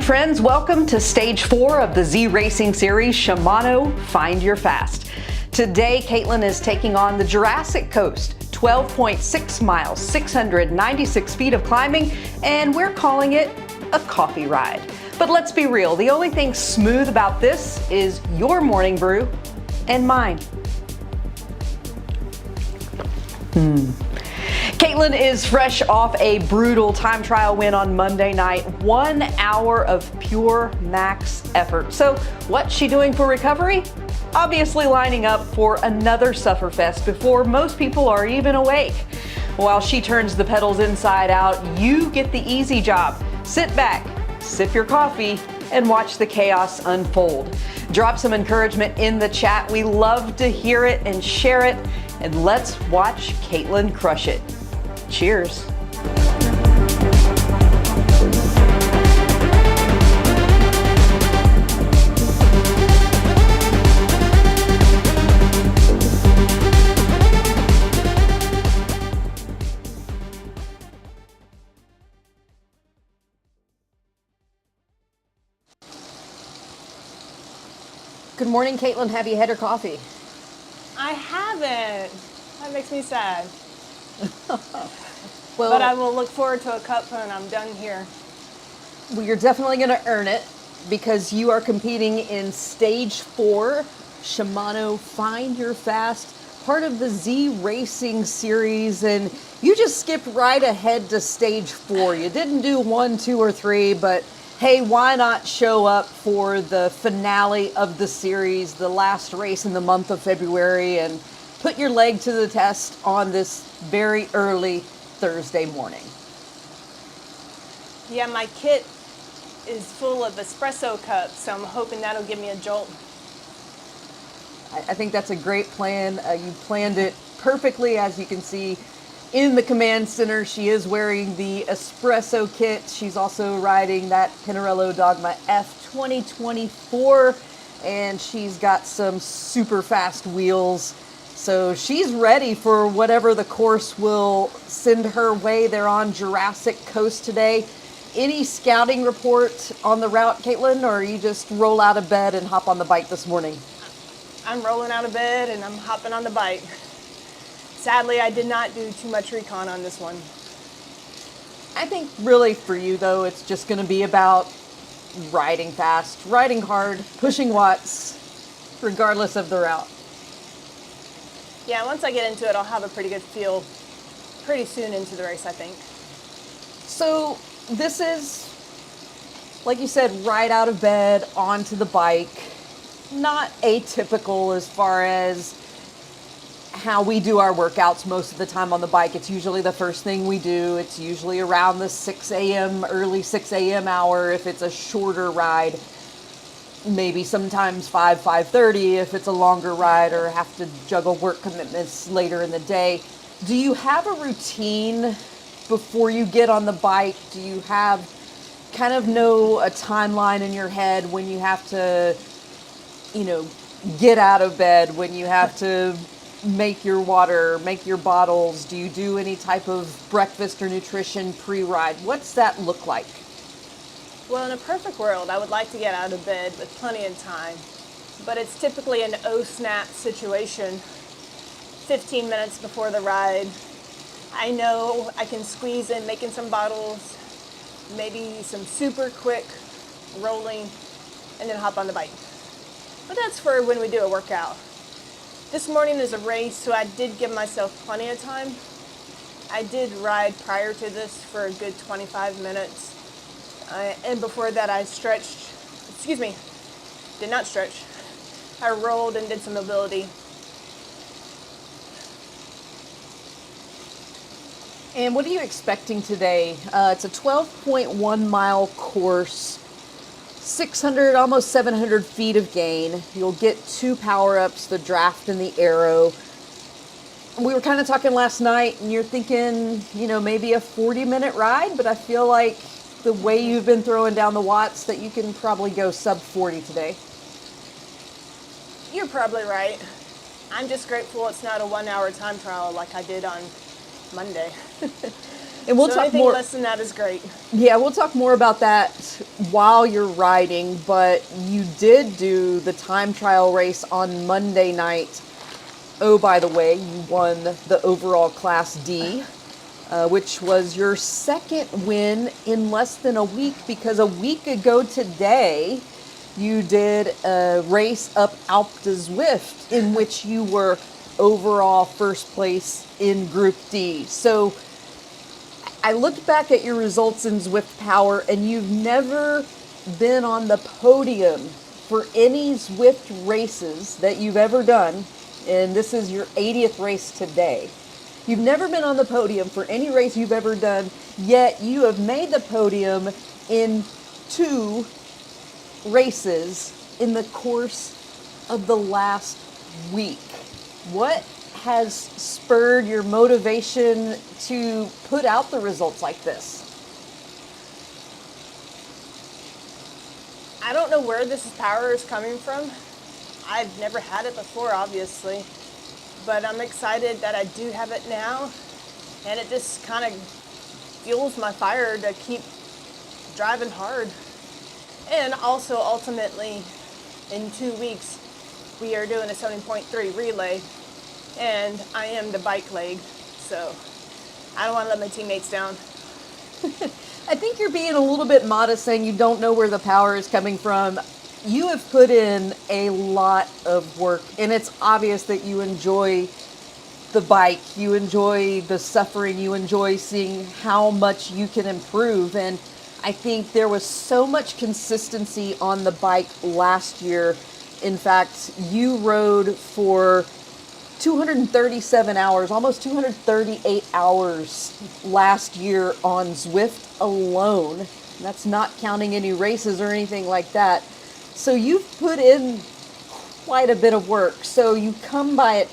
friends, welcome to stage 4 of the ZRacing series, Shimano Find Your Fast. Today, Caitlin is taking on the Jurassic Coast, 12.6 miles, 696 feet of climbing, and we're calling it a coffee ride. But let's be real, the only thing smooth about this is your morning brew and mine. Caitlin is fresh off a brutal time trial win on Monday night, 1 hour of pure max effort. So what's she doing for recovery? Obviously lining up for another sufferfest before most people are even awake. While she turns the pedals inside out, you get the easy job. Sit back, sip your coffee, and watch the chaos unfold. Drop some encouragement in the chat. We love to hear it and share it. And let's watch Caitlin crush it. Cheers. Good morning, Caitlin. Have you had your coffee? I haven't. That makes me sad. Well, but I will look forward to a cup when I'm done here. Well, you're definitely going to earn it because you are competing in stage 4, Shimano Find Your Fast, part of the ZRacing series, and you just skipped right ahead to stage 4. You didn't do 1, 2, or 3, but hey, why not show up for the finale of the series, the last race in the month of February, and put your leg to the test on this very early Thursday morning. Yeah, my kit is full of espresso cups, so I'm hoping that'll give me a jolt. I think that's a great plan. You planned it perfectly, as you can see in the command center. She is wearing the espresso kit. She's also riding that Pinarello Dogma F 2024, and she's got some super fast wheels. So she's ready for whatever the course will send her way. They're on Jurassic Coast today. Any scouting report on the route, Caitlin, or you just roll out of bed and hop on the bike this morning? I'm rolling out of bed and I'm hopping on the bike. Sadly, I did not do too much recon on this one. I think really for you, though, it's just going to be about riding fast, riding hard, pushing watts, regardless of the route. Yeah, once I get into it, I'll have a pretty good feel pretty soon into the race, I think. So this is, like you said, right out of bed, onto the bike. Not atypical as far as how we do our workouts most of the time on the bike. It's usually the first thing we do. It's usually around the 6 a.m., early 6 a.m. hour if it's a shorter ride. Maybe sometimes 5:30 if it's a longer ride or have to juggle work commitments later in the day. Do you have a routine before you get on the bike? Do you have kind of a timeline in your head when you have to, get out of bed, when you have to make your water, make your bottles? Do you do any type of breakfast or nutrition pre-ride? What's that look like? Well, in a perfect world, I would like to get out of bed with plenty of time, but it's typically an oh-snap situation. 15 minutes before the ride, I know I can squeeze in making some bottles, maybe some super quick rolling, and then hop on the bike. But that's for when we do a workout. This morning is a race, so I did give myself plenty of time. I did ride prior to this for a good 25 minutes. And before that I did not stretch. I rolled and did some mobility. And what are you expecting today? It's a 12.1 mile course, 600, almost 700 feet of gain. You'll get 2 power-ups, the draft and the arrow. We were kind of talking last night and you're thinking, maybe a 40-minute ride, but I feel like the way you've been throwing down the watts that you can probably go sub 40 today. You're probably right. I'm just grateful it's not a 1 hour time trial like I did on Monday. And we'll So talk anything more. less than that is great. Yeah, we'll talk more about that while you're riding, but you did do the time trial race on Monday night. Oh, by the way, you won the overall Class D, which was your second win in less than a week, because a week ago today, you did a race up Alpe de Zwift in which you were overall first place in Group D. So I looked back at your results in Zwift Power, and you've never been on the podium for any Zwift races that you've ever done, and this is your 80th race today. You've never been on the podium for any race you've ever done, yet you have made the podium in 2 races in the course of the last week. What has spurred your motivation to put out the results like this? I don't know where this power is coming from. I've never had it before, obviously, but I'm excited that I do have it now, and it just kind of fuels my fire to keep driving hard. And also, ultimately, in 2 weeks, we are doing a 7.3 relay, and I am the bike leg, so I don't want to let my teammates down. I think you're being a little bit modest saying you don't know where the power is coming from. You have put in a lot of work, and it's obvious that you enjoy the bike, you enjoy the suffering, you enjoy seeing how much you can improve. And I think there was so much consistency on the bike last year. In fact, you rode for 237 hours, almost 238 hours last year on Zwift alone. That's not counting any races or anything like that. So you've put in quite a bit of work. So you come by it,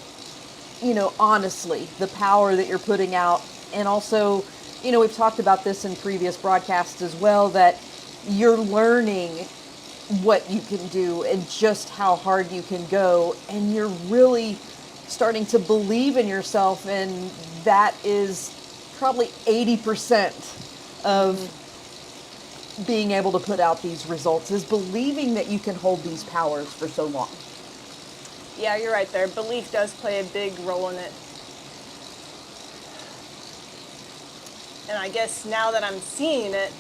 honestly, the power that you're putting out. And also, we've talked about this in previous broadcasts as well, that you're learning what you can do and just how hard you can go. And you're really starting to believe in yourself, and that is probably 80% of being able to put out these results, is believing that you can hold these powers for so long. Yeah, you're right there. Belief does play a big role in it. And I guess now that I'm seeing it,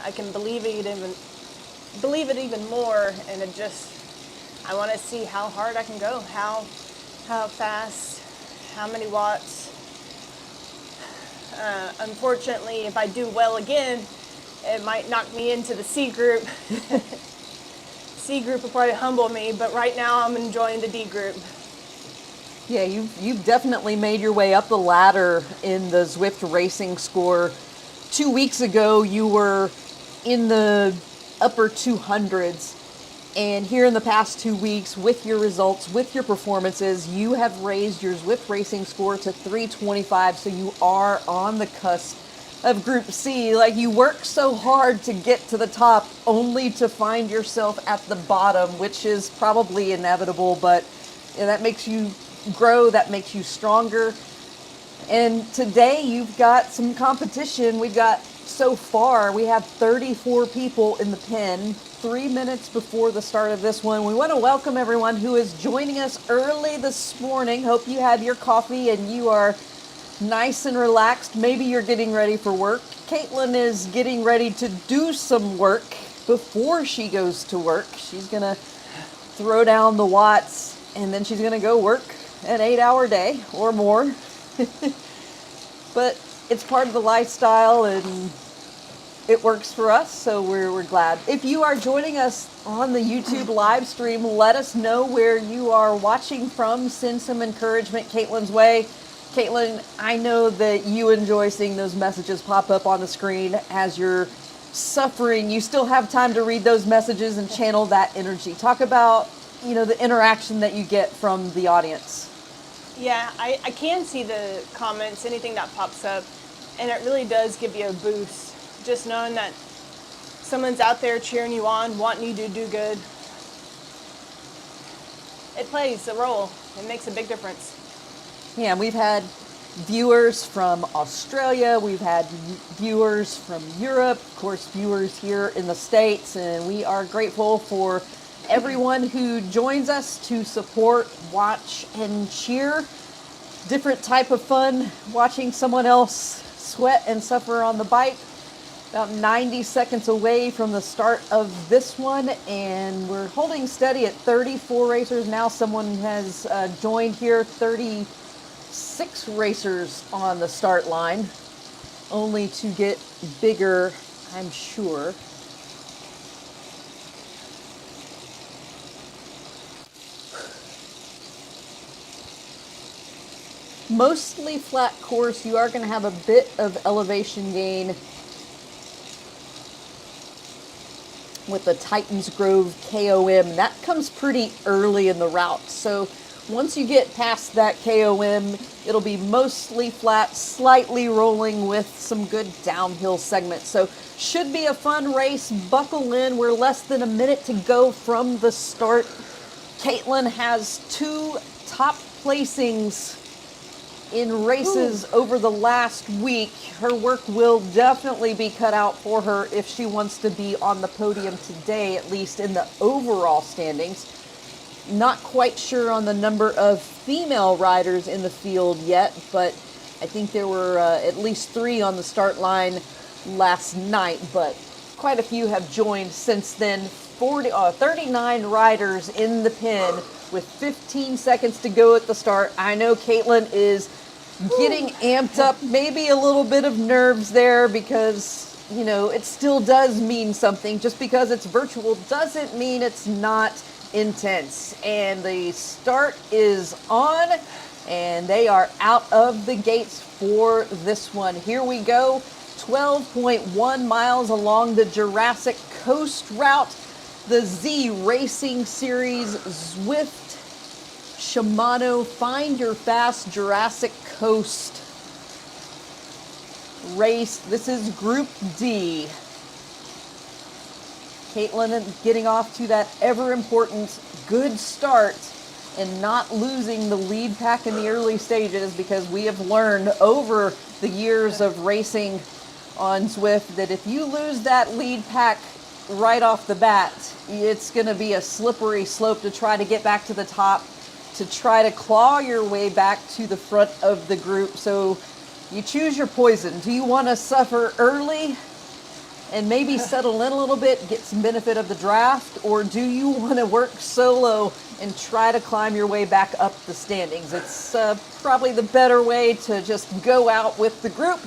I can believe it even more, and I want to see how hard I can go, how fast, how many watts. Unfortunately, if I do well again, it might knock me into the C group. C group will probably humble me, but right now I'm enjoying the D group. Yeah, you've definitely made your way up the ladder in the Zwift Racing score. 2 weeks ago, you were in the upper 200s. And here in the past 2 weeks, with your results, with your performances, you have raised your Zwift Racing score to 325. So you are on the cusp of Group C. Like, you work so hard to get to the top, only to find yourself at the bottom, which is probably inevitable, but that makes you grow, that makes you stronger. And today you've got some competition. We have 34 people in the pen, 3 minutes before the start of this one. We want to welcome everyone who is joining us early this morning. Hope you had your coffee and you are nice and relaxed. Maybe you're getting ready for work. Caitlin is getting ready to do some work before she goes to work. She's going to throw down the watts, and then she's going to go work an 8-hour day or more. But it's part of the lifestyle, and it works for us, so we're glad. If you are joining us on the YouTube live stream, let us know where you are watching from. Send some encouragement Caitlin's way. Caitlin, I know that you enjoy seeing those messages pop up on the screen as you're suffering. You still have time to read those messages and channel that energy. Talk about, the interaction that you get from the audience. Yeah, I can see the comments, anything that pops up, and it really does give you a boost. Just knowing that someone's out there cheering you on, wanting you to do good. It plays a role. It makes a big difference. Yeah, we've had viewers from Australia. We've had viewers from Europe, of course, viewers here in the States, and we are grateful for everyone who joins us to support, watch, and cheer. Different type of fun watching someone else sweat and suffer on the bike. About 90 seconds away from the start of this one, and we're holding steady at 34 racers. Now someone has joined here, 36 racers on the start line, only to get bigger, I'm sure. Mostly flat course. You are going to have a bit of elevation gain with the Titans Grove KOM. That comes pretty early in the route. So once you get past that KOM, it'll be mostly flat, slightly rolling with some good downhill segments. So should be a fun race. Buckle in. We're less than a minute to go from the start. Caitlin has 2 top placings in races over the last week. Her work will definitely be cut out for her if she wants to be on the podium today, at least in the overall standings. Not quite sure on the number of female riders in the field yet, but I think there were at least 3 on the start line last night, but quite a few have joined since then. 39 riders in the pen with 15 seconds to go at the start. I know Caitlin is getting amped up, maybe a little bit of nerves there because, you know, it still does mean something. Just because it's virtual doesn't mean it's not intense. And the start is on, and they are out of the gates for this one. Here we go. 12.1 miles along the Jurassic Coast route. The ZRacing Series Zwift Shimano Find Your Fast Jurassic Coast race. This is Group D. Caitlin getting off to that ever important good start and not losing the lead pack in the early stages, because we have learned over the years of racing on Zwift that if you lose that lead pack right off the bat, it's going to be a slippery slope to try to get back to the top, to try to claw your way back to the front of the group. So you choose your poison. Do you want to suffer early and maybe settle in a little bit, get some benefit of the draft, or do you want to work solo and try to climb your way back up the standings? It's probably the better way to just go out with the group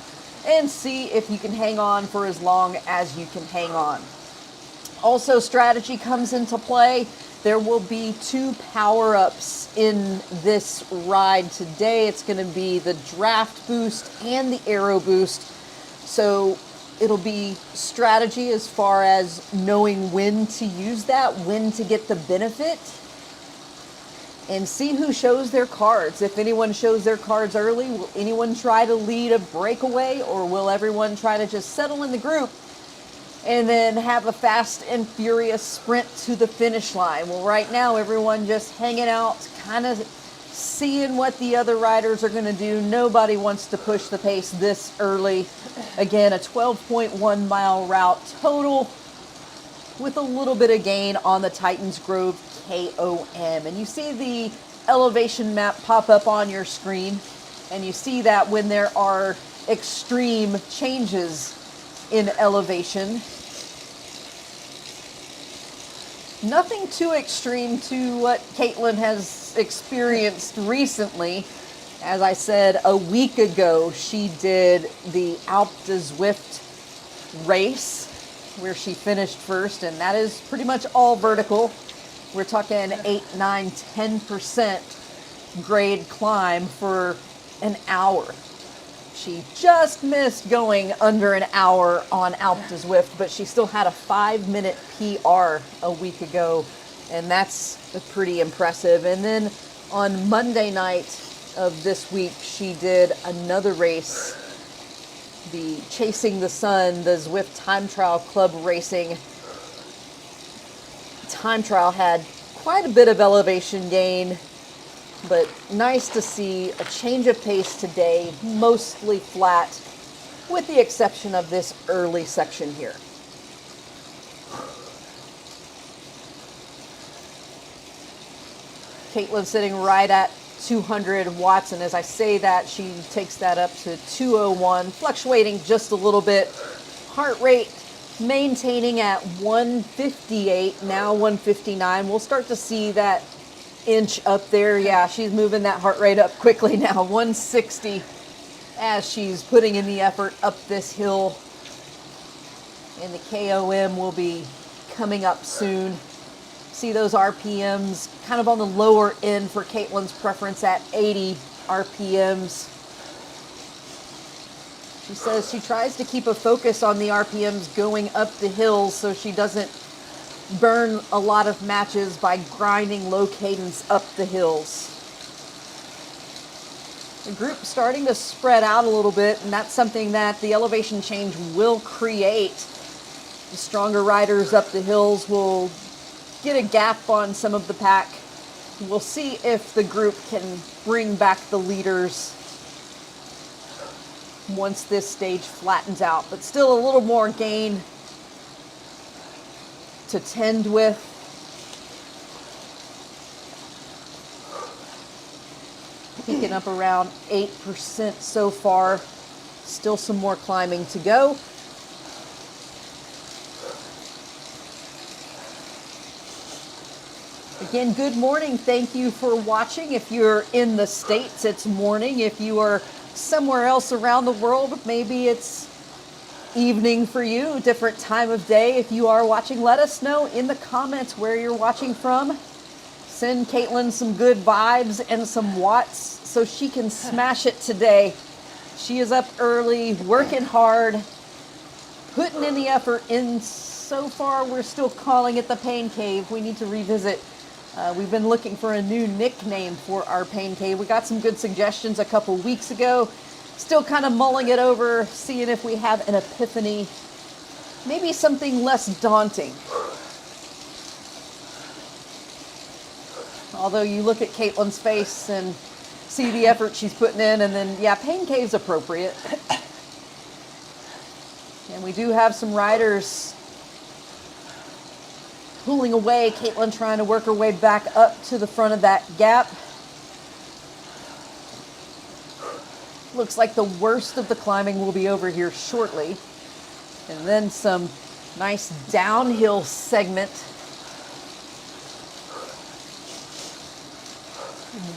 and see if you can hang on for as long as you can hang on. Also, strategy comes into play. There will be 2 power-ups in this ride today. It's going to be the draft boost and the aero boost. So it'll be strategy as far as knowing when to use that, when to get the benefit, and see who shows their cards. If anyone shows their cards early, will anyone try to lead a breakaway, or will everyone try to just settle in the group and then have a fast and furious sprint to the finish line? Well, right now, everyone just hanging out, kind of seeing what the other riders are going to do. Nobody wants to push the pace this early. Again, a 12.1 mile route total with a little bit of gain on the Titans Grove KOM. And you see the elevation map pop up on your screen, and you see that when there are extreme changes in elevation. Nothing too extreme to what Caitlin has experienced recently. As I said, a week ago, she did the Alpe de Zwift race where she finished first, and that is pretty much all vertical. We're talking 8, 9, 10% grade climb for an hour. She just missed going under an hour on Alpe de Zwift, but she still had a 5-minute PR a week ago, and that's pretty impressive. And then on Monday night of this week, she did another race, the Chasing the Sun, the Zwift Time Trial Club Racing. Time Trial had quite a bit of elevation gain But nice to see a change of pace today, mostly flat, with the exception of this early section here. Caitlin's sitting right at 200 watts, and as I say that, she takes that up to 201, fluctuating just a little bit. Heart rate maintaining at 158, now 159. We'll start to see that inch up there. Yeah, she's moving that heart rate up quickly now, 160, as she's putting in the effort up this hill. And the KOM will be coming up soon. See those RPMs kind of on the lower end for Caitlin's preference at 80 RPMs. She says she tries to keep a focus on the RPMs going up the hills so she doesn't burn a lot of matches by grinding low cadence up the hills. The group starting to spread out a little bit, and that's something that the elevation change will create. The stronger riders up the hills will get a gap on some of the pack. We'll see if the group can bring back the leaders once this stage flattens out, but still a little more gain to tend with. Peaking up around 8% so far. Still some more climbing to go. Again, good morning. Thank you for watching. If you're in the States, it's morning. If you are somewhere else around the world, maybe it's evening for you, different time of day. If you are watching, let us know in the comments where you're watching from. Send Caitlin some good vibes and some watts so she can smash it today. She is up early, working hard, putting in the effort. In so far, we're still calling it the Pain Cave. We need to revisit. We've been looking for a new nickname for our Pain Cave. We got some good suggestions a couple weeks ago. Still kind of mulling it over, seeing if we have an epiphany. Maybe something less daunting. Although you look at Caitlin's face and see the effort she's putting in, and then, yeah, Pain Cave's appropriate. And we do have some riders pulling away. Caitlin trying to work her way back up to the front of that gap. Looks like the worst of the climbing will be over here shortly. And then some nice downhill segment.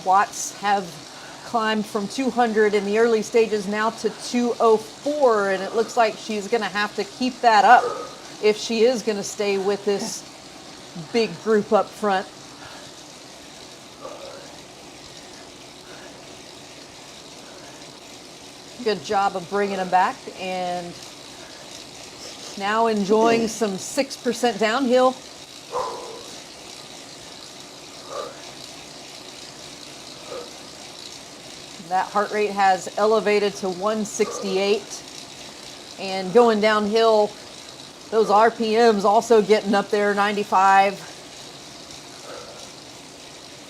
Watts have climbed from 200 in the early stages now to 204, and it looks like she's going to have to keep that up if she is going to stay with this big group up front. Good job of bringing them back, and now enjoying some 6% downhill. That heart rate has elevated to 168, and going downhill, those RPMs also getting up there, 95.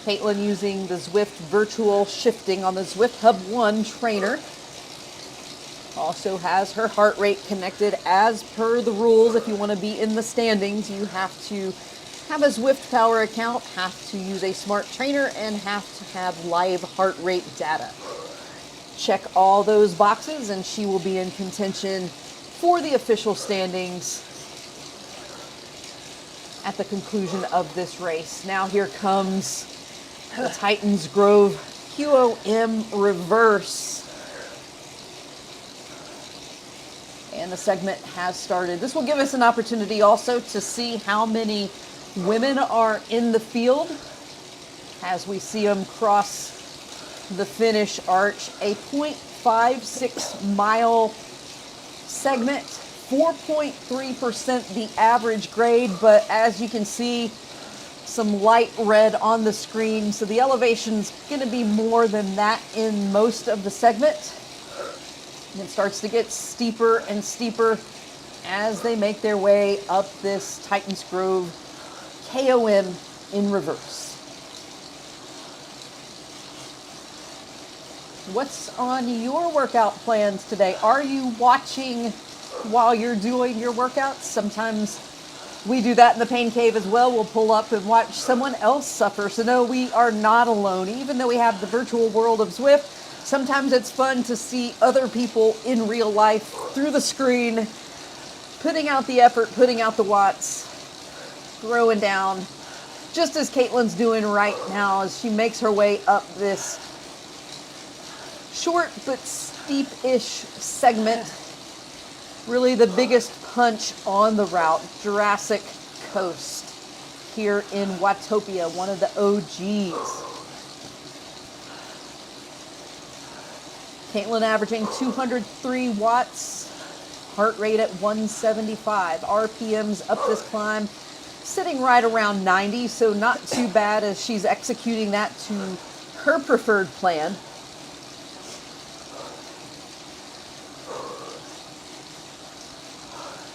Caitlin using the Zwift virtual shifting on the Zwift Hub 1 trainer. Also has her heart rate connected as per the rules. If you want to be in the standings, you have to have a Zwift Power account, have to use a smart trainer, and have to have live heart rate data. Check all those boxes and she will be in contention for the official standings at the conclusion of this race. Now here comes the Titans Grove QOM reverse. And the segment has started. This will give us an opportunity also to see how many women are in the field as we see them cross the finish arch. A 0.56 mile segment, 4.3% the average grade, but as you can see, some light red on the screen, so the elevation's going to be more than that in most of the segment. And it starts to get steeper and steeper as they make their way up this Titans Grove KOM in reverse. What's on your workout plans today? Are you watching while you're doing your workouts? Sometimes we do that in the pain cave as well. We'll pull up and watch someone else suffer. So no, we are not alone. Even though we have the virtual world of Zwift, sometimes it's fun to see other people in real life through the screen, putting out the effort, putting out the watts, throwing down, just as Caitlin's doing right now as she makes her way up this short but steep-ish segment. Really the biggest punch on the route, Jurassic Coast, here in Watopia, one of the OGs. Caitlin averaging 203 watts, heart rate at 175, RPMs up this climb, sitting right around 90, so not too bad as she's executing that to her preferred plan.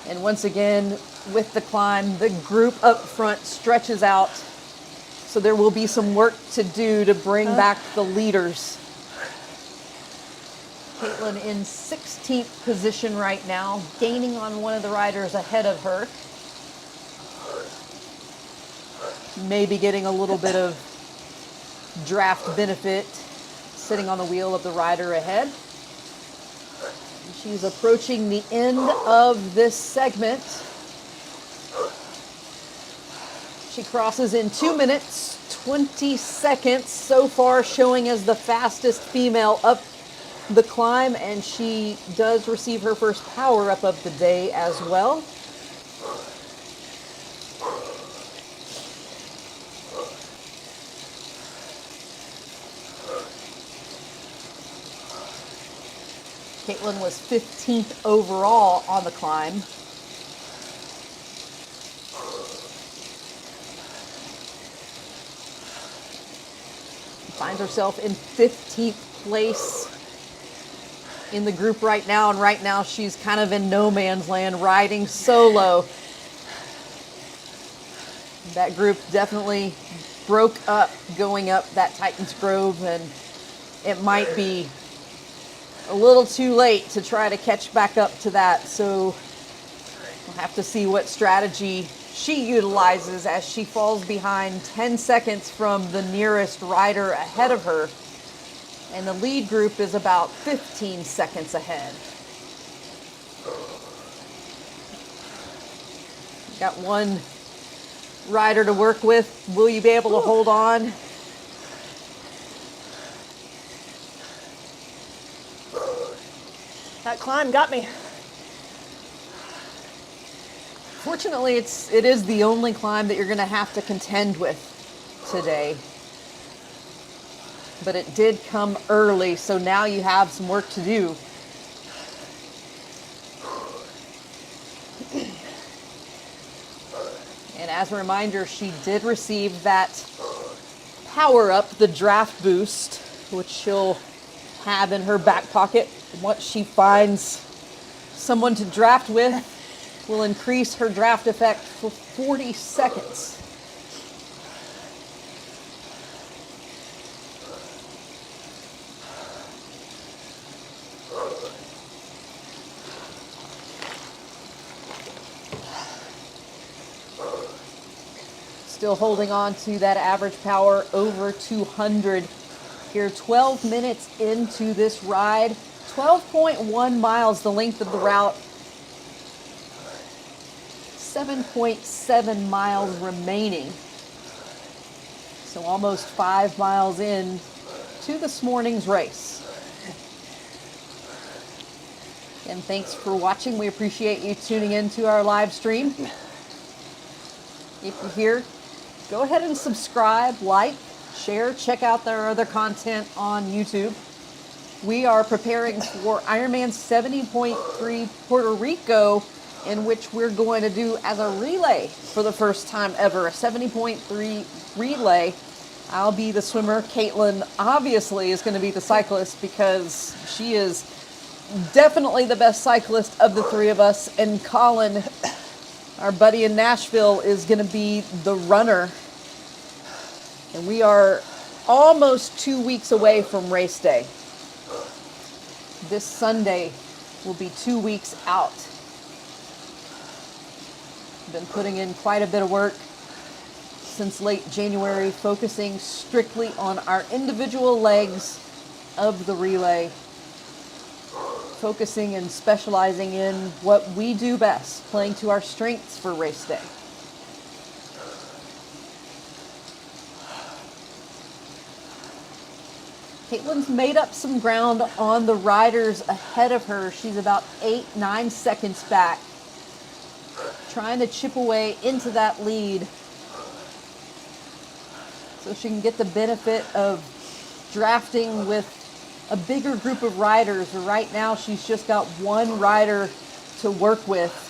And once again, with the climb, the group up front stretches out. So there will be some work to do to bring back the leaders. Caitlin in 16th position right now, gaining on one of the riders ahead of her. Maybe getting a little bit of draft benefit, sitting on the wheel of the rider ahead. She's approaching the end of this segment. She crosses in 2 minutes, 20 seconds so far, showing as the fastest female up the climb, and she does receive her first power up of the day as well. Caitlin was 15th overall on the climb. Finds herself in 15th place in the group right now, and right now she's kind of in no man's land, riding solo. That group definitely broke up going up that Titans Grove, and it might be a little too late to try to catch back up to that. So we'll have to see what strategy she utilizes as she falls behind 10 seconds from the nearest rider ahead of her. And the lead group is about 15 seconds ahead. Got one rider to work with. Will you be able to hold on? That climb got me. Fortunately, it is the only climb that you're going to have to contend with today. But it did come early, so now you have some work to do. And as a reminder, she did receive that power up, the draft boost, which she'll have in her back pocket once she finds someone to draft with. Will increase her draft effect for 40 seconds. Still holding on to that average power over 200 here, 12 minutes into this ride. 12.1 miles, the length of the route. 7.7 miles remaining. So almost 5 miles in to this morning's race. And thanks for watching. We appreciate you tuning in to our live stream. If you're here, go ahead and subscribe, like, share, check out their other content on YouTube. We are preparing for Ironman 70.3 Puerto Rico, in which we're going to do as a relay for the first time ever, a 70.3 relay. I'll be the swimmer. Caitlin obviously is going to be the cyclist because she is definitely the best cyclist of the three of us. And Colin, our buddy in Nashville, is going to be the runner. And we are almost 2 weeks away from race day. This Sunday will be 2 weeks out. Been putting in quite a bit of work since late January, focusing strictly on our individual legs of the relay, focusing and specializing in what we do best, playing to our strengths for race day. Caitlin's made up some ground on the riders ahead of her. She's about 8-9 seconds back, trying to chip away into that lead so she can get the benefit of drafting with a bigger group of riders. Right now, she's just got one rider to work with.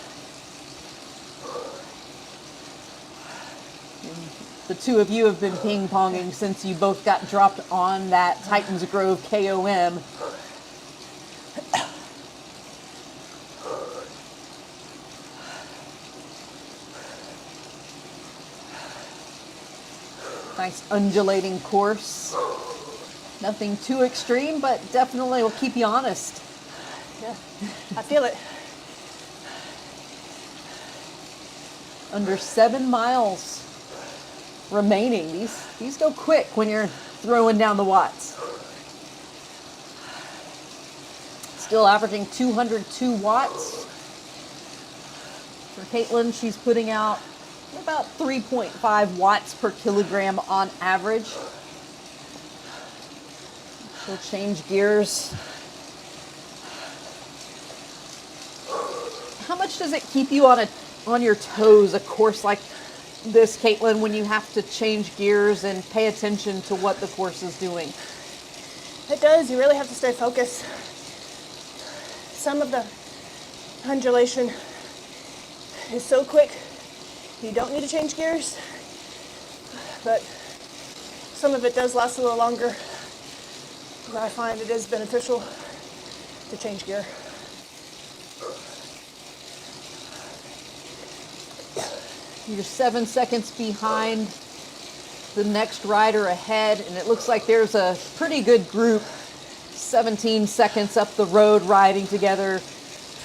The two of you have been ping-ponging since you both got dropped on that Titans Grove KOM. Nice undulating course. Nothing too extreme, but definitely will keep you honest. Yeah, I feel it. Under 7 miles remaining. These go quick when you're throwing down the watts. Still averaging 202 watts. For Caitlin, she's putting out about 3.5 watts per kilogram on average. She'll change gears. How much does it keep you on your toes, a course like this, Caitlin, when you have to change gears and pay attention to what the course is doing? It does. You really have to stay focused. Some of the undulation is so quick, you don't need to change gears, but some of it does last a little longer. I find it is beneficial to change gear. You're 7 seconds behind the next rider ahead, and it looks like there's a pretty good group 17 seconds up the road riding together.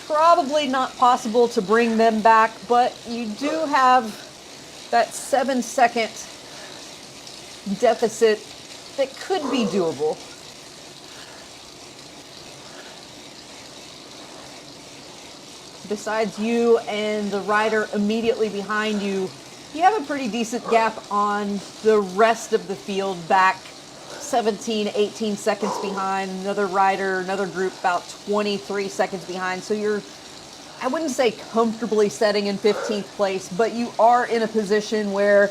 Probably not possible to bring them back, but you do have that 7-second deficit that could be doable. Besides you and the rider immediately behind you, you have a pretty decent gap on the rest of the field, back 17, 18 seconds behind. Another rider, another group about 23 seconds behind. So you're, I wouldn't say comfortably setting in 15th place, but you are in a position where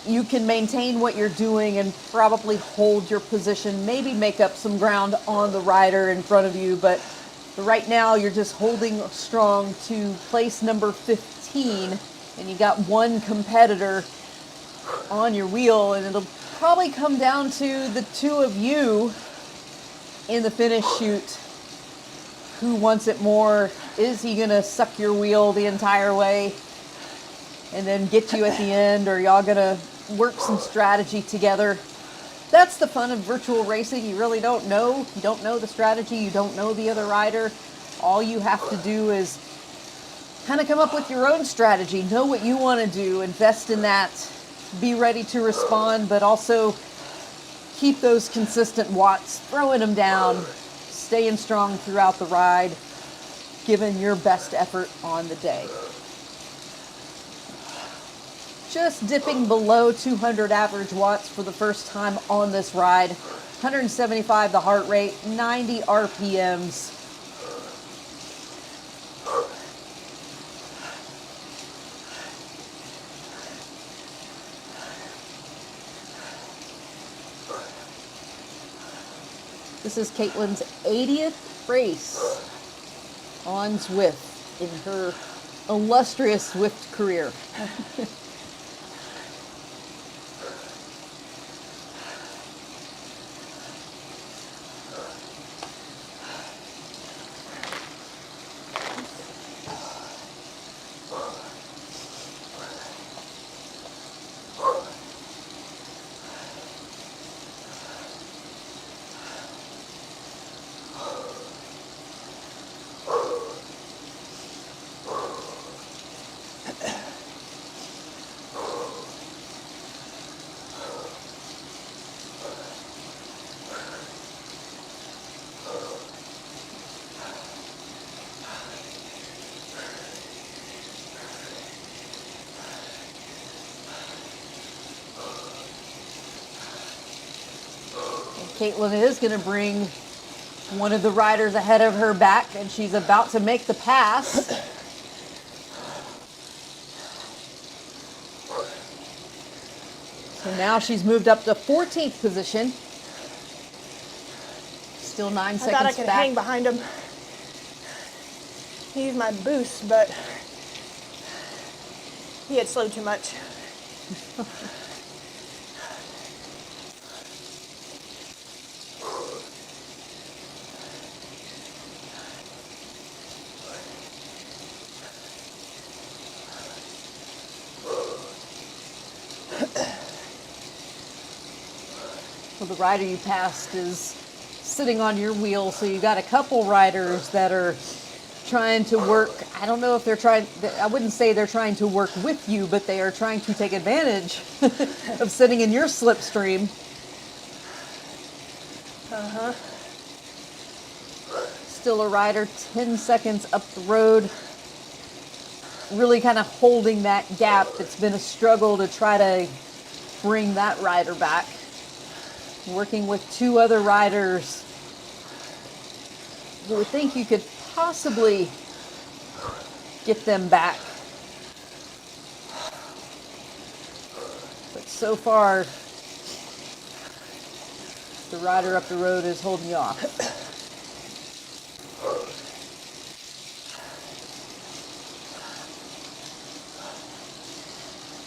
you can maintain what you're doing and probably hold your position, maybe make up some ground on the rider in front of you. But right now you're just holding strong to place number 15, and you got one competitor on your wheel, and it'll probably come down to the two of you in the finish chute. Who wants it more? Is he gonna suck your wheel the entire way and then get you at the end, or y'all gonna work some strategy together? That's the fun of virtual racing. You really don't know. You don't know the strategy. You don't know the other rider. All you have to do is kind of come up with your own strategy. Know what you want to do. Invest in that. Be ready to respond, but also keep those consistent watts, throwing them down, staying strong throughout the ride, giving your best effort on the day. Just dipping below 200 average watts for the first time on this ride. 175 the heart rate, 90 RPMs. This is Caitlin's 80th race on Zwift in her illustrious Zwift career. Caitlin is going to bring one of the riders ahead of her back, and she's about to make the pass. So now she's moved up to 14th position. Still 9 seconds back. I thought I could hang behind him. He used my boost, but he had slowed too much. Well, the rider you passed is sitting on your wheel, so you got a couple riders that are trying to work. I don't know if they're trying, I wouldn't say they're trying to work with you, but they are trying to take advantage of sitting in your slipstream. Still a rider 10 seconds up the road, really kind of holding that gap. It's been a struggle to try to bring that rider back. Working with two other riders, you would think you could possibly get them back. But so far, the rider up the road is holding you off.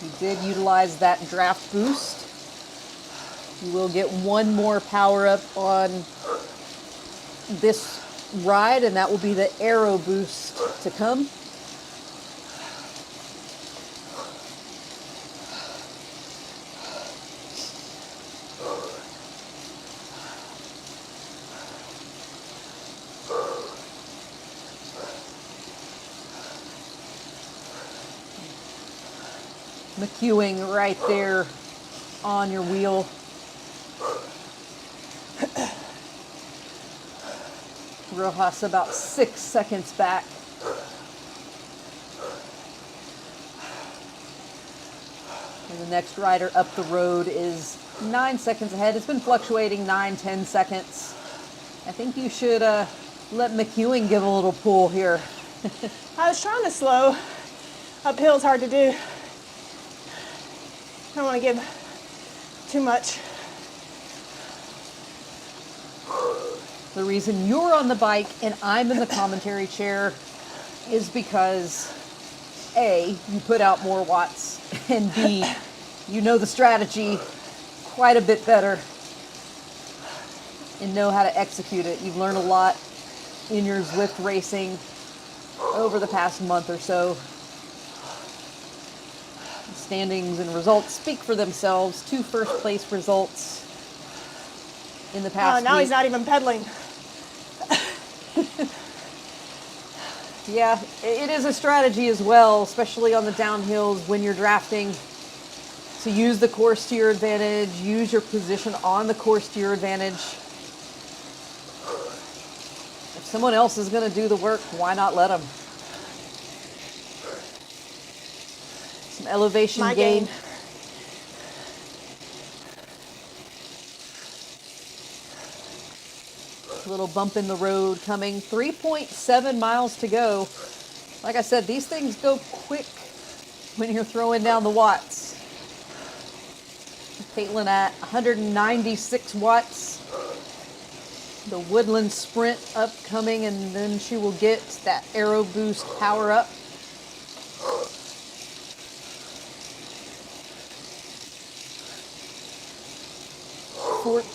You did utilize that draft boost. You will get one more power up on this ride, and that will be the aero boost to come. McEwing right there on your wheel. Rojas about 6 seconds back. And the next rider up the road is 9 seconds ahead. It's been fluctuating 9-10 seconds. I think you should let McEwing give a little pull here. I was trying to slow. Uphill's hard to do. I don't want to give too much. The reason you're on the bike and I'm in the commentary chair is because A, you put out more watts, and B, you know the strategy quite a bit better and know how to execute it. You've learned a lot in your Zwift racing over the past month or so. Standings and results speak for themselves. 2 first place results in the past now week. he's not even pedaling. Yeah, it is a strategy as well, especially on the downhills when you're drafting, to use the course to your advantage, use your position on the course to your advantage. If someone else is going to do the work, why not let them? Some elevation gain. Little bump in the road coming. 3.7 miles to go. Like I said, these things go quick when you're throwing down the watts. Caitlin at 196 watts. The Woodland Sprint upcoming, and then she will get that Aero Boost power up.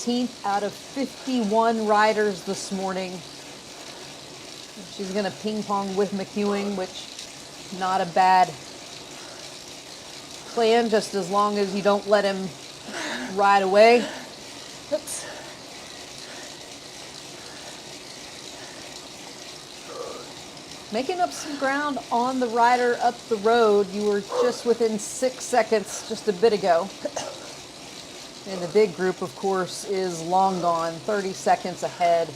th out of 51 riders this morning. She's going to ping pong with McEwing, which not a bad plan, just as long as you don't let him ride away. Oops. Making up some ground on the rider up the road. You were just within 6 seconds just a bit ago. And the big group, of course, is long gone, 30 seconds ahead.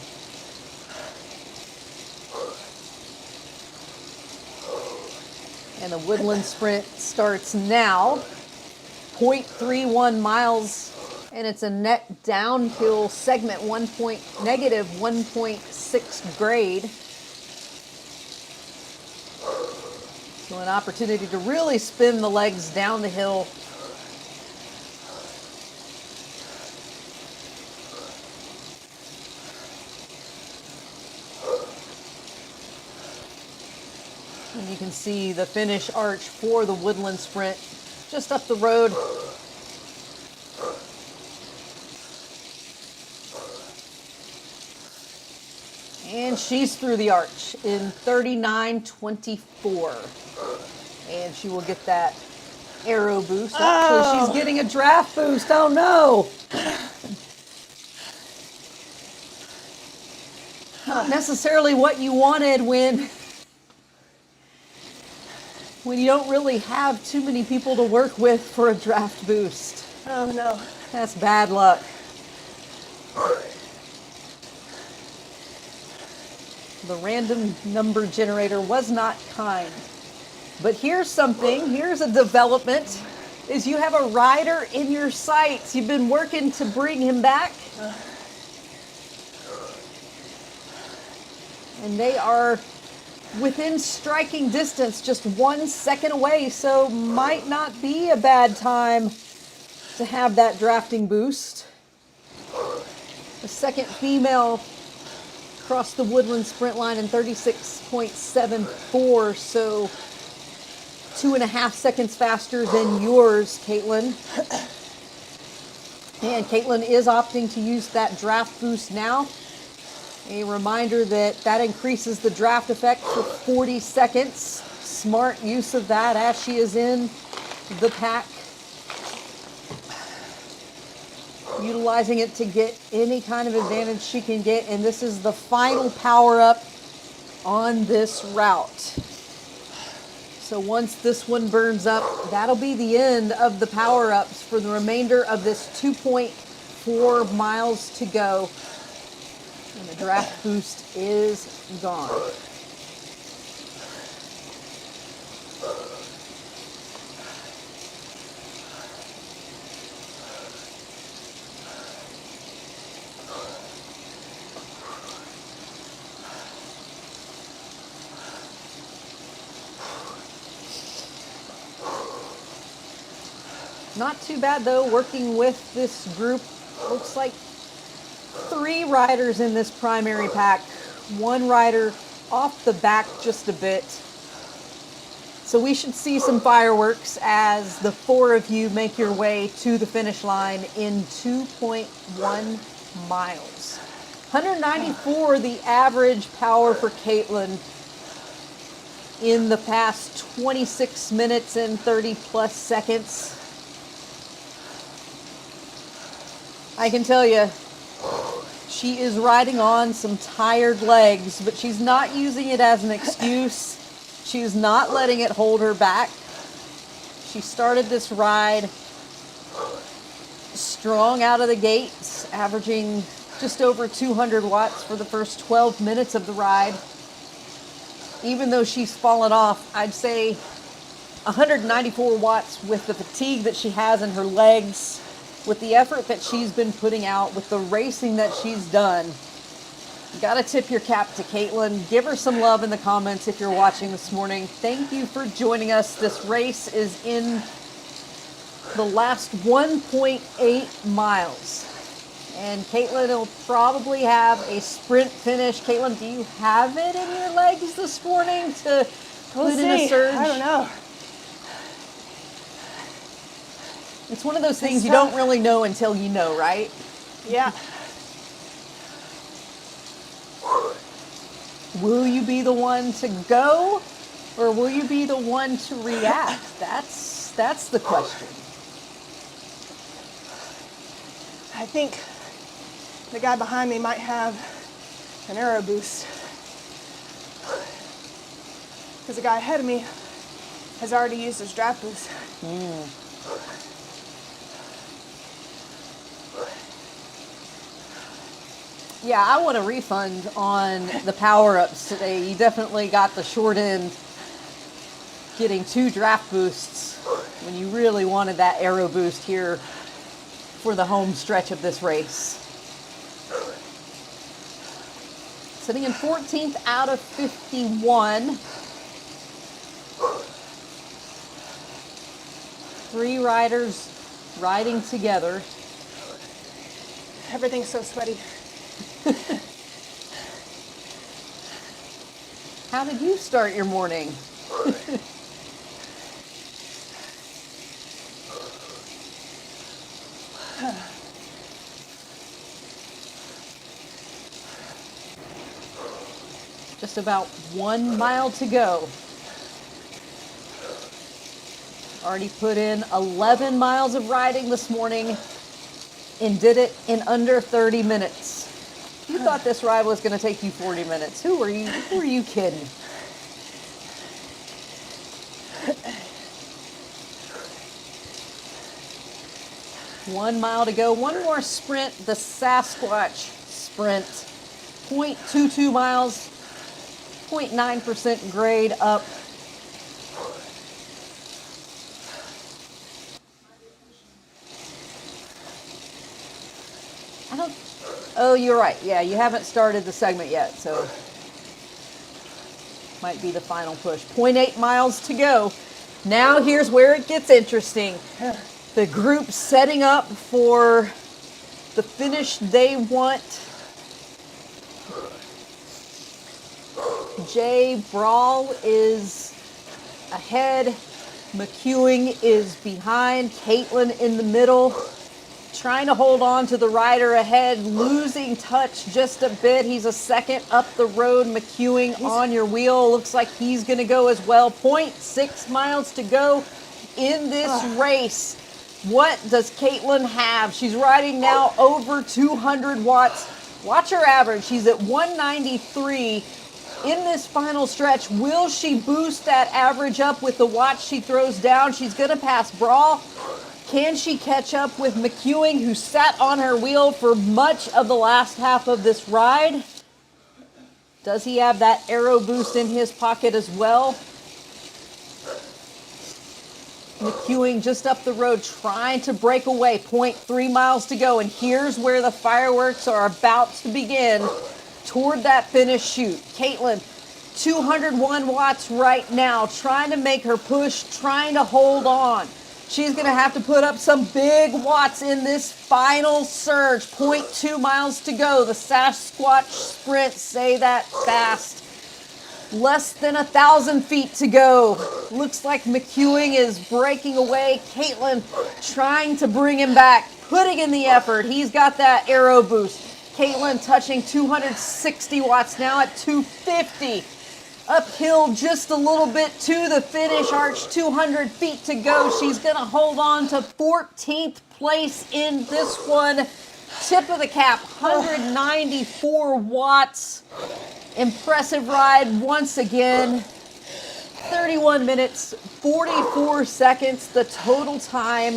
And the Woodland Sprint starts now. 0.31 miles And it's a net downhill segment, negative 1.6 grade. So an opportunity to really spin the legs down the hill. And you can see the finish arch for the Woodland Sprint just up the road. And she's through the arch in 39:24. And she will get that aero boost. Actually, she's getting a draft boost. Oh no! Not necessarily what you wanted when you don't really have too many people to work with for a draft boost. Oh no. That's bad luck. The random number generator was not kind. But here's something, here's a development, is you have a rider in your sights. You've been working to bring him back. And they are within striking distance, just 1 second away, so might not be a bad time to have that drafting boost. The second female crossed the Woodland Sprint line in 36.74, so 2.5 seconds faster than yours, Caitlin. And Caitlin is opting to use that draft boost now. A reminder that increases the draft effect for 40 seconds. Smart use of that as she is in the pack. Utilizing it to get any kind of advantage she can get. And this is the final power up on this route. So once this one burns up, that'll be the end of the power-ups for the remainder of this 2.4 miles to go. And the draft boost is gone. Not too bad though, working with this group. Looks like 3 riders in this primary pack. 1 rider off the back just a bit. So we should see some fireworks as the 4 of you make your way to the finish line in 2.1 miles. 194 the average power for Caitlin in the past 26 minutes and 30 plus seconds. I can tell you, she is riding on some tired legs, but she's not using it as an excuse. She's not letting it hold her back. She started this ride strong out of the gates, averaging just over 200 watts for the first 12 minutes of the ride. Even though she's fallen off, I'd say 194 watts with the fatigue that she has in her legs, with the effort that she's been putting out, with the racing that she's done. You gotta tip your cap to Caitlin. Give her some love in the comments if you're watching this morning. Thank you for joining us. This race is in the last 1.8 miles. And Caitlin will probably have a sprint finish. Caitlin, do you have it in your legs this morning to put in a surge? I don't know. It's one of those things you don't really know until you know, right? Yeah. Will you be the one to go, or will you be the one to react? That's the question. I think the guy behind me might have an aero boost, because the guy ahead of me has already used his draft boost. Yeah, I want a refund on the power-ups today. You definitely got the short end getting 2 draft boosts when you really wanted that aero boost here for the home stretch of this race. Sitting in 14th out of 51. 3 riders riding together. Everything's so sweaty. How did you start your morning? Just about 1 mile to go. Already put in 11 miles of riding this morning and did it in under 30 minutes. You thought this ride was going to take you 40 minutes. Who are you kidding? One mile to go. One more sprint, the Sasquatch sprint. 0.22 miles, 0.9% grade up. Oh, you're right. Yeah, you haven't started the segment yet, so might be the final push. 0.8 miles to go. Now here's where it gets interesting. The group setting up for the finish they want. Jay Brawl is ahead. McEwing is behind. Caitlin in the middle. Trying to hold on to the rider ahead, losing touch just a bit. He's a second up the road. McEwing on your wheel. Looks like he's going to go as well. 0.6 miles to go in this race. What does Caitlin have? She's riding now over 200 watts. Watch her average. She's at 193 in this final stretch. Will she boost that average up with the watts she throws down? She's going to pass Brawl. Can she catch up with McEwing, who sat on her wheel for much of the last half of this ride? Does he have that aero boost in his pocket as well? McEwing just up the road trying to break away. 0.3 miles to go. And here's where the fireworks are about to begin toward that finish chute. Caitlin, 201 watts right now, trying to make her push, trying to hold on. She's going to have to put up some big watts in this final surge. 0.2 miles to go. The Sasquatch sprint, say that fast. Less than 1,000 feet to go. Looks like McEwing is breaking away. Caitlin trying to bring him back, putting in the effort. He's got that aero boost. Caitlin touching 260 watts now at 250. Uphill just a little bit to the finish arch, 200 feet to go. She's going to hold on to 14th place in this one. Tip of the cap, 194 watts. Impressive ride once again. 31 minutes, 44 seconds, the total time.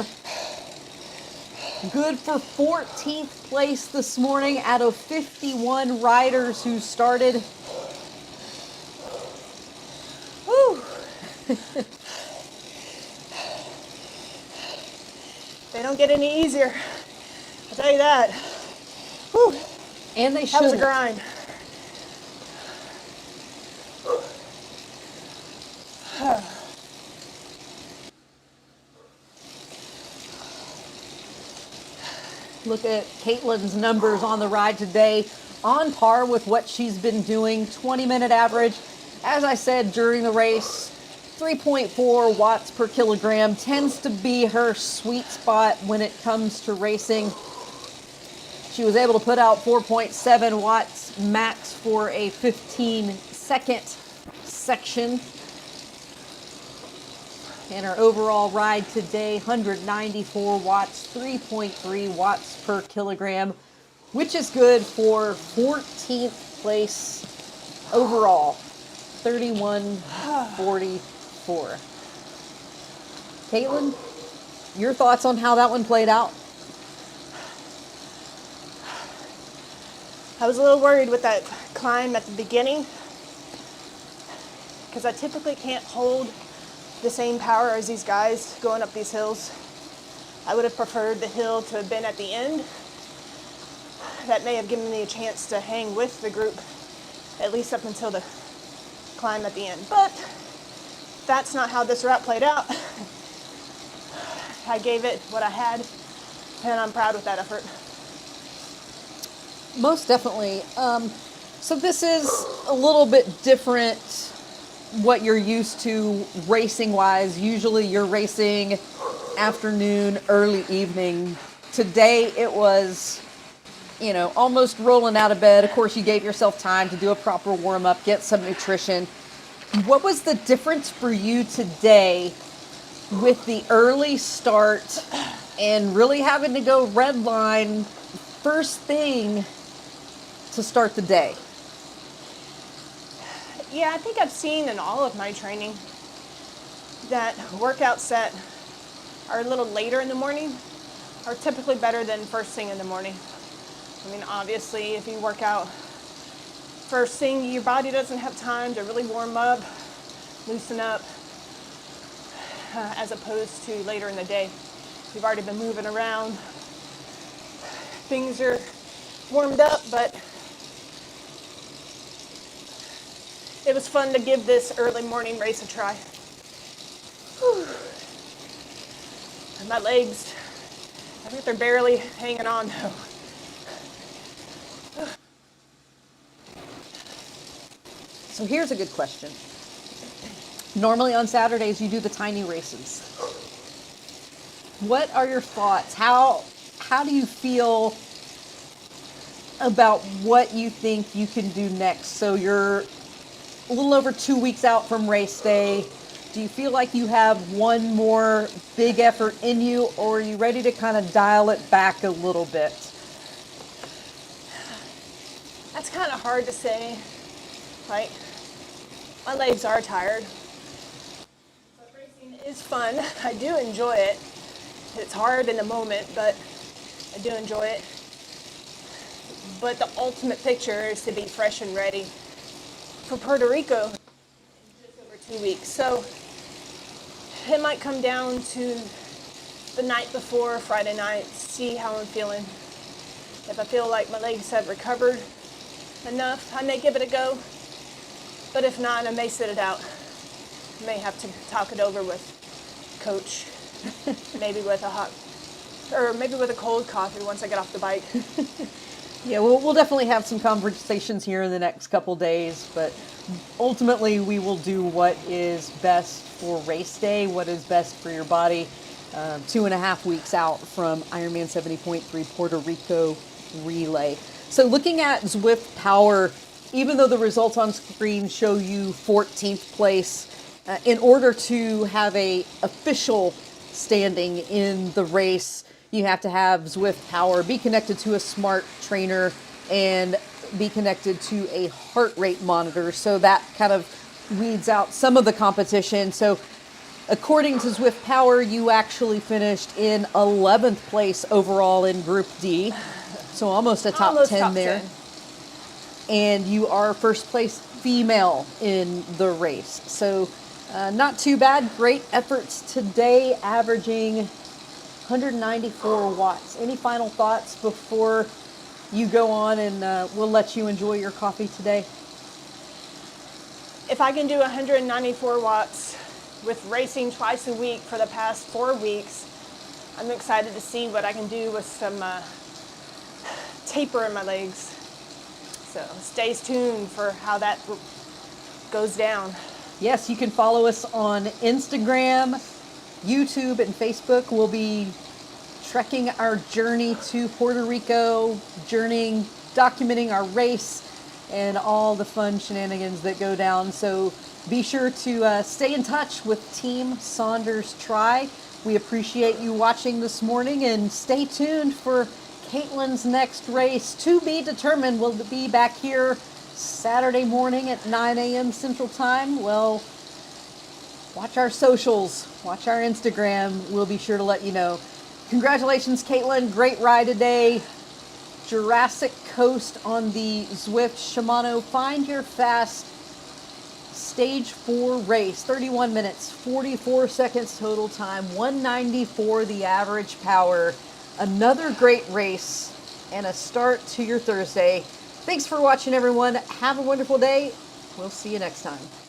Good for 14th place this morning out of 51 riders who started. They don't get any easier. I'll tell you that. Whew. And they That was a shouldn't. grind. Look at Caitlin's numbers on the ride today. On par with what she's been doing. 20-minute average. As I said during the race, 3.4 watts per kilogram tends to be her sweet spot when it comes to racing. She was able to put out 4.7 watts max for a 15-second section. And her overall ride today, 194 watts, 3.3 watts per kilogram, which is good for 14th place overall, 31.44. Caitlin, your thoughts on how that one played out? I was a little worried with that climb at the beginning because I typically can't hold the same power as these guys going up these hills. I would have preferred the hill to have been at the end. That may have given me a chance to hang with the group, at least up until the climb at the end. But that's not how this route played out. I gave it what I had, and I'm proud with that effort. Most definitely. So this is a little bit different what you're used to racing wise. Usually you're racing afternoon, early evening. Today it was, almost rolling out of bed. Of course, you gave yourself time to do a proper warm up, get some nutrition. What was the difference for you today with the early start and really having to go red line first thing to start the day? Yeah, I think I've seen in all of my training that workouts that are a little later in the morning are typically better than first thing in the morning. I mean, obviously, if you work out first thing, your body doesn't have time to really warm up, loosen up, as opposed to later in the day. You've already been moving around. Things are warmed up, but it was fun to give this early morning race a try. Whew. And my legs, I think they're barely hanging on now. So here's a good question. Normally on Saturdays you do the tiny races. What are your thoughts? How do you feel about what you think you can do next? So you're a little over 2 weeks out from race day. Do you feel like you have one more big effort in you, or are you ready to kind of dial it back a little bit? That's kind of hard to say. Like, my legs are tired. But racing is fun. I do enjoy it. It's hard in the moment, but I do enjoy it. But the ultimate picture is to be fresh and ready for Puerto Rico in just over 2 weeks. So it might come down to the night before, Friday night, see how I'm feeling. If I feel like my legs have recovered enough, I may give it a go. But if not, I may sit it out. I may have to talk it over with coach, maybe with a cold coffee once I get off the bike. Yeah, we'll definitely have some conversations here in the next couple days, but ultimately we will do what is best for race day, what is best for your body. 2.5 weeks out from Ironman 70.3 Puerto Rico relay. So looking at Zwift Power, even though the results on screen show you 14th place, in order to have a official standing in the race, you have to have Zwift Power, be connected to a smart trainer, and be connected to a heart rate monitor. So that kind of weeds out some of the competition. So according to Zwift Power, you actually finished in 11th place overall in Group D. So almost a top 10 there. 10. And you are first place female in the race. So not too bad. Great efforts today, averaging 194 watts. Any final thoughts before you go on, and we'll let you enjoy your coffee today? If I can do 194 watts with racing twice a week for the past 4 weeks, I'm excited to see what I can do with some taper in my legs. So stay tuned for how that goes down. Yes, you can follow us on Instagram, YouTube, and Facebook. We'll be trekking our journey to Puerto Rico, documenting our race and all the fun shenanigans that go down. So be sure to stay in touch with Team Saunders Tri. We appreciate you watching this morning, and stay tuned for Caitlin's next race to be determined. We'll be back here Saturday morning at 9 a.m. Central Time. Well, watch our socials, watch our Instagram. We'll be sure to let you know. Congratulations, Caitlin. Great ride today. Jurassic Coast on the Zwift Shimano Find Your Fast Stage 4 race, 31 minutes, 44 seconds total time, 194 the average power. Another great race and a start to your Thursday. Thanks for watching, everyone. Have a wonderful day. We'll see you next time.